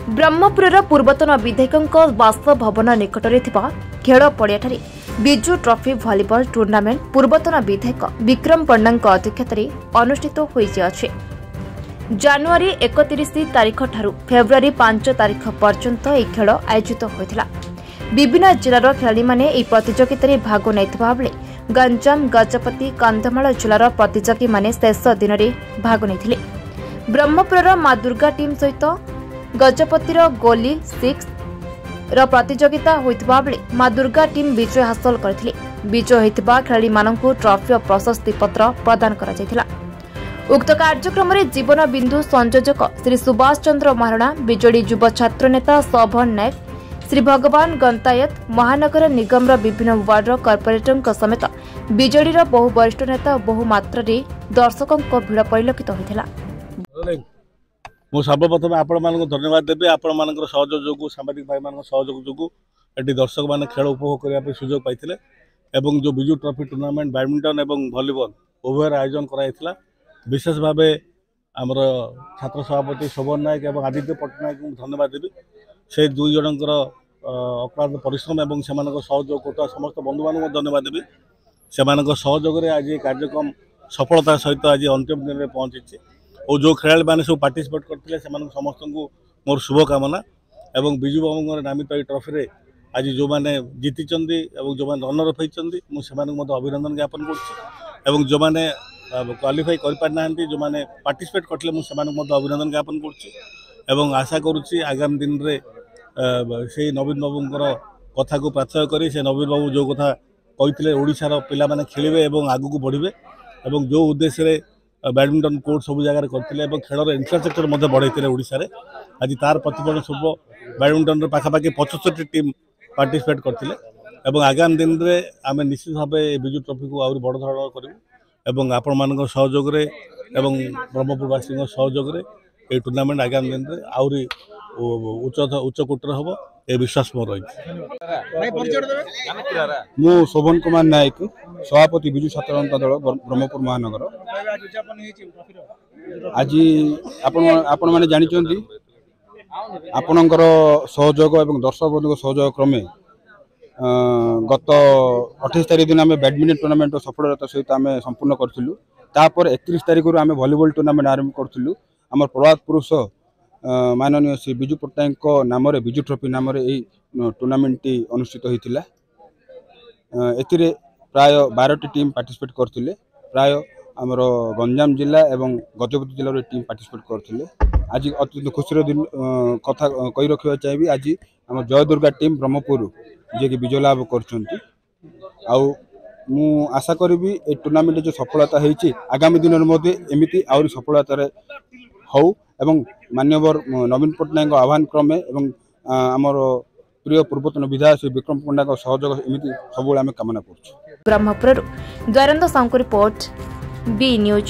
ब्रह्मपुर पूर्वतन विधायक बासभवन निकटरे खेल पड़िया बिजू ट्रॉफी वॉलीबॉल टूर्नामेंट पूर्वतन विधायक विक्रम पण्डा अध्यक्षतार अनुष्ठित होइछि। जानुआरी 31 तारिख ठारू फेब्रुआरी 5 तारिख पर्यंत यह खेल आयोजित होता। विभिन्न जिलार खेलाड़ी माने यह प्रतियोगिता भाग नैथिबा बेले गंजाम गजपति कंधमाल जिलार प्रतियोगी माने शेष दिन में भाग नैथिले। ब्रह्मपुर मां दुर्गा टीम सहित गजपतिर गोली 6 प्रतियोगिता होइतिबा बेले मां दुर्गा टीम विजय हासिल करथिले। विजय होइतिबा खेलाड़ी माननकु ट्रॉफी और प्रशस्ति पत्र प्रदान करा जायतिला। उक्त कार्यक्रम में जीवन बिंदु संयोजक श्री सुभाष चंद्र महाराणा, बिजेडी युव छात्र नेता शोभन नायक, श्री भगवान गंतायत, महानगर निगम विभिन्न वार्ड कॉर्पोरेटर समेत बिजेडी बहु वरिष्ठ नेता बहु मात्रा दर्शकों भिड़ परिलक्षित होता। मु सर्वप्रथम आपण मानक धन्यवाद देवी। आपण मान सहयोग जो सांबादिक भाई मान सहयोग जो ये दर्शक मैंने खेल उपभोग करने सुजोग पाई एवं जो बिजू ट्रॉफी टूर्नामेंट बैडमिंटन एवं वॉलीबॉल उभयर आयोजन कराइला। विशेष भाव आमर छात्र सभापति शोभन नायक और आदित्य पट्टनायक को धन्यवाद देवी। से दुई जनकर अक्लांत परिश्रम और से सहयोग करता समस्त बंधु मान धन्यवाद देवी। से सहयोग आज कार्यक्रम सफलता सहित आज अंतिम दिन में पहुंची और जो खेलाड़ी मैंने सब पार्टिसिपेट करते समस्त को मोर शुभकामना। एवं बिजू बाबू नामित ये ट्रॉफी आज जो मैंने जीति जो मैंने रनर अफ होती मुझे अभिनंदन ज्ञापन कर जो मैंने क्वालिफाई करना जो मैंने पार्टिसिपेट करते मुझे अभिनंदन ज्ञापन कर आशा करुच्ची आगामी दिन में से नवीन बाबूर कथा को प्राथय कर नवीन बाबू जो कथा कहते ओडिशार पिला माने खेलिबे एवं आगु को बढ़िबे एवं जो उद्देश्य बैडमिंटन कोर्ट सब जगह करते खेलर इंफ्रास्ट्रक्चर बढ़ाई ओडिशा रे आज तार प्रतिफलन स्वरूप बैडमिंटन पाखापाखि 75 टीम पार्टिसिपेट करते आगामी दिन में आम निश्चित भाव बिजू ट्रॉफी को आहरी बड़ धरण करूँ आपण मान सहयोग ब्रह्मपुरवासी सहयोग ये टूर्नामेंट आगामी दिन में आहरी उच्चकोटर हम ये विश्वास मोर रही। मु शोभन कुमार नायक सभापति बिजू छात्र जनता दल ब्रह्मपुर महानगर। आज आपण मैंने जानी आपणकर सहयोग और दर्शक बंधु सहयोग क्रमे गत 28 तारिख दिन आम बैडमिंटन टूर्नामेंट सफलता सहित आम संपूर्ण करूँ। 31 तारिख आम वॉलीबॉल टूर्नामेंट आरंभ करूँ। आम प्रभात पुरुष माननीय श्री बिजू पट्टनायक नाम बिजू ट्रॉफी नाम टूर्नामेंट टी अनुष्ठित होता। प्राय 12टी टीम पार्टिसिपेट करते। प्राय आमर गंजाम जिला एवं गजपति जिले टीम पार्टिसिपेट करते। आज अत्यंत खुशी दिन कथा कही रखा चाहिए। आज आम जय दुर्गा टीम ब्रह्मपुर जे कि विजय लाभ कर आशा करी ए टूर्नामेंट जो सफलता होती आगामी दिन में एमती आहरी सफलतार हो एवं मान्यवर नवीन पट्टनायक आह्वान क्रमे एवं आमर प्रिय पूर्वतन विधायक श्री विक्रम पण्डा सहयोग एमती सब आम कामना कर। ब्रह्मपुर द्वारंद साहू रिपोर्ट बी न्यूज।